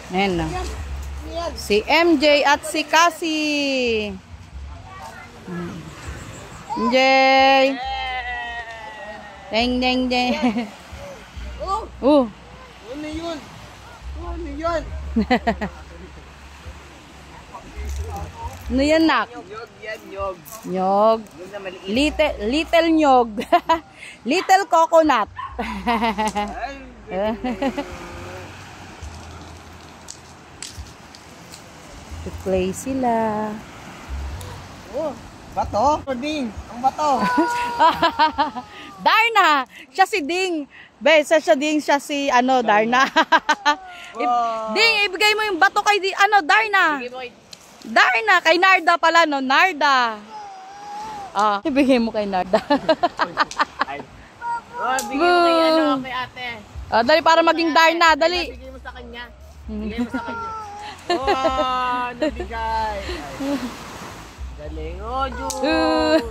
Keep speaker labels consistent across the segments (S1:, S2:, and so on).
S1: Ayan na. Si MJ at si Cassie. MJ. Deng, deng, deng.
S2: Ano yun? Ano yun?
S1: Ano yan, nak?
S2: Nyog yan, nyog.
S1: Nyog. Little nyog. Little coconut. To play sila.
S2: Oh, bato? Ding, ang bato.
S1: Darna! Siya si Ding. Siya si Darna. Ding, ibigay mo yung bato kay Darna. Darna, kay Narda pala, no? Narda. Ibigay mo kay Narda.
S2: Bigay mo kay ate.
S1: Dali para maging Darna, dali.
S2: Bigay mo sa kanya. Bigay mo sa kanya. Nabigay. Galing. Jun.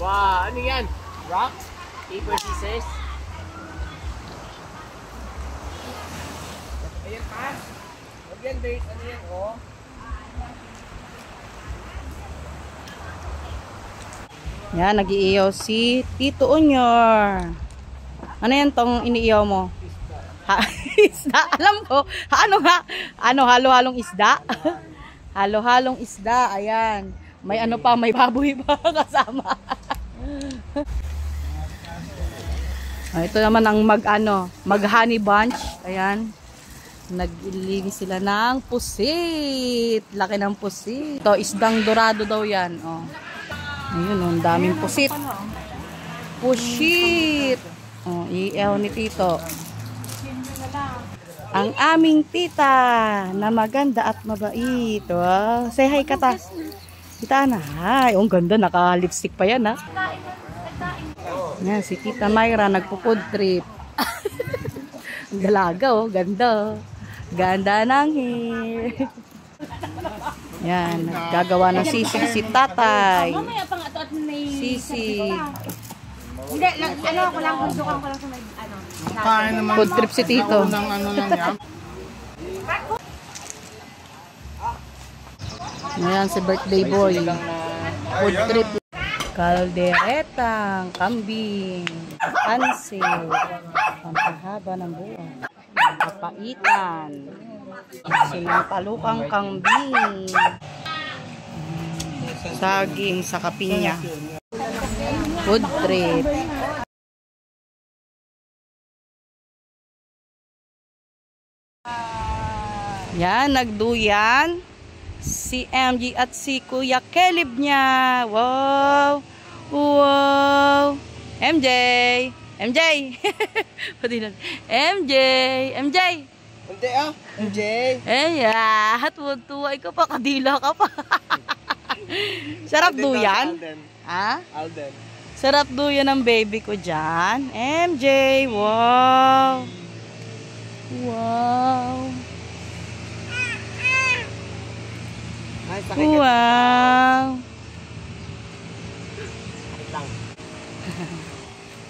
S2: Wow, ano yan? Rock? Paper, scissors? Ayan pa. Huwag yan, Bert. Ano yan, oh?
S1: Yan, nag-iiyaw si Tito Onyor. Ano yan tong iniiyaw mo? Isda. Alam ko. Halo-halong isda? Halo-halong isda. Ayan. May may baboy pa kasama. Ito naman ang mag-honey bunch. Ayan. Naglilinis sila ng pusit. Laki ng pusit. Ito, isdang dorado daw yan. Ayun, ang daming pusit. Pusit. Iiyaw ni Tito. Ang aming tita na maganda at mabait. Wow. Say hi ka ta. Kita na. Hi. Ang ganda. Naka-lipstick pa yan, ha? Yan, si Tita Myra nagpo-food trip. Ang dalaga, oh. Ganda. Ganda ng hair. Yan. Gagawa ng sisig si tatay. Sisig.
S3: Hindi, ako lang, kundukan ko lang sa may,
S1: Food trip si Tito. Ayan, si birthday boy. Food trip. Kalderetang, kambing, pansit, pampahaba ng buwan, kapaitan, sinampalukang kambing, saging sa kapinya. Food trip. Yan, nagduyan si MJ at si Kuya Caleb niya. Wow! Wow! MJ! MJ! MJ! MJ!
S2: MJ!
S1: Ayan! Tuwa ikaw pa, kadila ka pa. Sarap duyan? Ha?
S2: Alden.
S1: Sarap duyan ng baby ko dyan. MJ! Wow! Wow! Wow!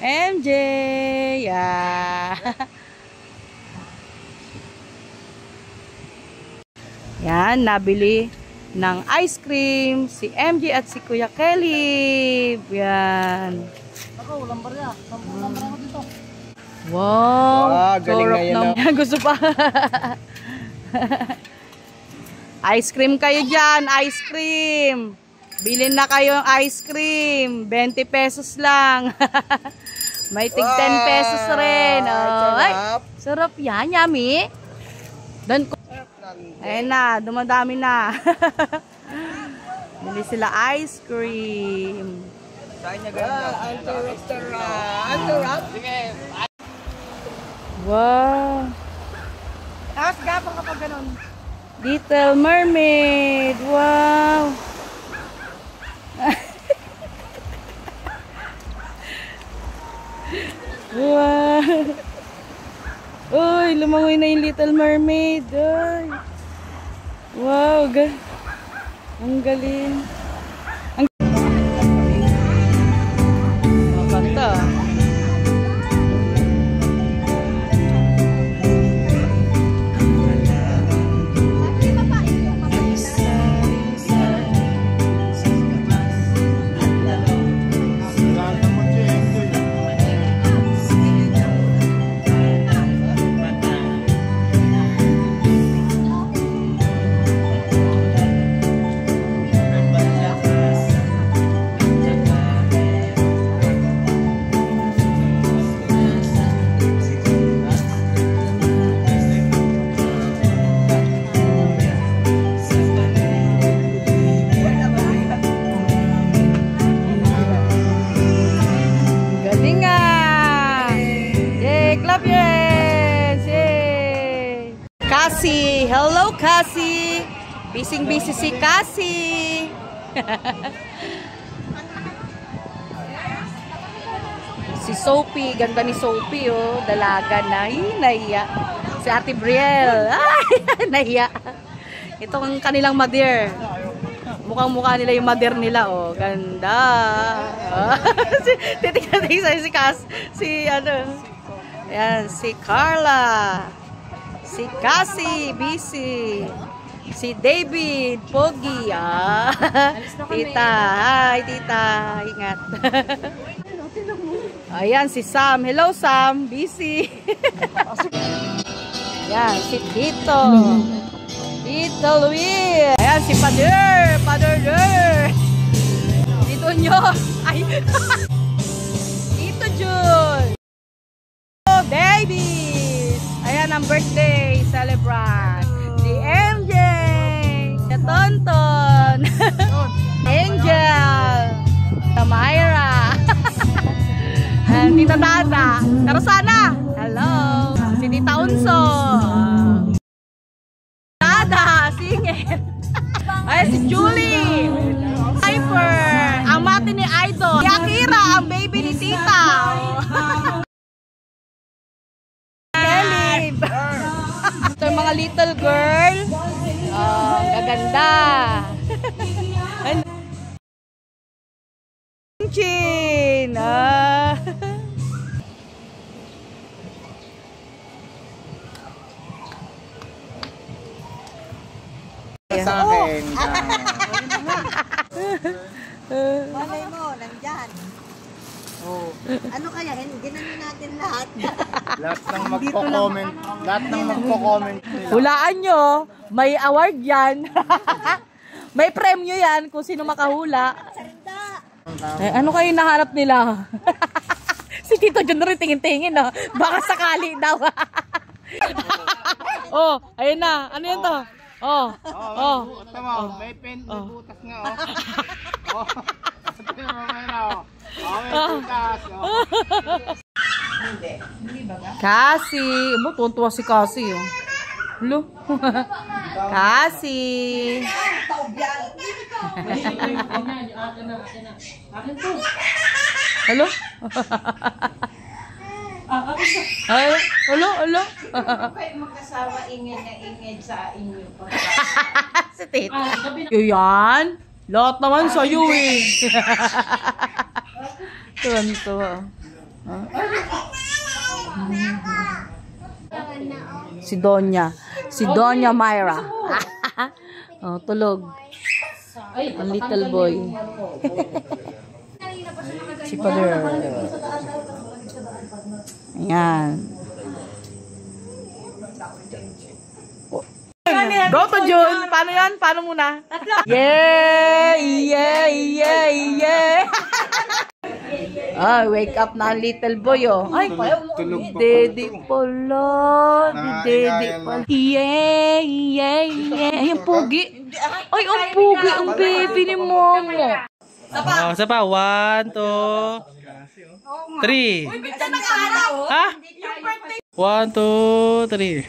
S1: MJ! Yeah! Yan, nabili ng ice cream si MJ at si Kuya Kelly. Yan.
S2: Ako, walang barya. Walang barya ko dito.
S1: Wow!
S2: Galing na yan.
S1: Gusto pa. Ice cream kayo dyan, ice cream. Bilhin na kayo ng ice cream. 20 pesos lang. May tig 10 pesos rin. Ay, sarap yan, yummy. Doon ko. Ayan na, dumadami na. Bili sila ice cream.
S2: Saan niya ganda?
S1: Wow.
S3: Tapos gapang kapag ganun.
S1: Little Mermaid. Wow. Wow. Uy, lumangoy na yung Little Mermaid. Uy. Wow. Ang galing. Cassie. Hello, Cassie. Busy si Cassie. Si Sophie. Ganda ni Sophie, oh. Dalaga na. Nahiya. Si Ate Brielle. Ay, nahiya. Ito ang kanilang mother. Mukhang-mukha nila yung mother nila, oh. Ganda. Titignan si Cass. Si, ano. Ayan, si Carla. Si Cassie, busy. Si David, Pogi. Tita, hi, tita. Ingat. Ayan, si Sam. Hello, Sam. Busy. Ayan, si Tito. Tito Luis. Ayan, si Pader. Pader. Tito nyo. Ay. Tito Jun. Oh, babies. Ayan ang birthday celebrant. Si MJ. Si Tonton. Angel. Si Myra. Tita Dada. Karosana. Hello. Si Tita Unso. Dada. Singit. Ay, si Julie. Piper. Ang mati ni Idol. Si Akira. Ang baby ni Tita. Kelly. Ito yung mga little girl. Oh, gaganda. Chin.
S2: Sa akin.
S3: Malay mo, nandyan.
S2: Oh.
S3: Ano kaya, ginanin natin lahat.
S2: Lahat ng magko-comment. Lahat ng magko-comment nila.
S1: Hulaan nyo. May award yan. May premyo yan kung sino makahula. Ano kayo nahanap nila? Si Tito John rin tingin-tingin. Baka sakali daw. Oh, ayun na. Ano yan to? Oh.
S2: Tama, may pen, may butas nga, oh. Oh. Tingnan mo na, oh. Oh, may butas, oh.
S1: Cassie. Tuntua si Cassie, oh. Hello? Cassie. Hello? Ay, hello?
S3: Magkasama ingay na ingay sa inyo.
S1: Si Tito. Yan. Lahat naman sa'yo eh. Tuwan-tuwa. Si Donya. Si Donya Myra. Oh, tulog. Ang little boy. Si Father. Ayan. Go to June. Paano yan? Paano muna? Yeah! Ay, wake up na ang little boy, oh. Ay,
S2: Tulog pa.
S1: Daddy pala. Daddy pala. Yeah. Ay, ang pugi. Ay, ang pugi. Ang baby ni Momo.
S4: Isa pa. 1, 2, 3. Ha? 1, 2, 3.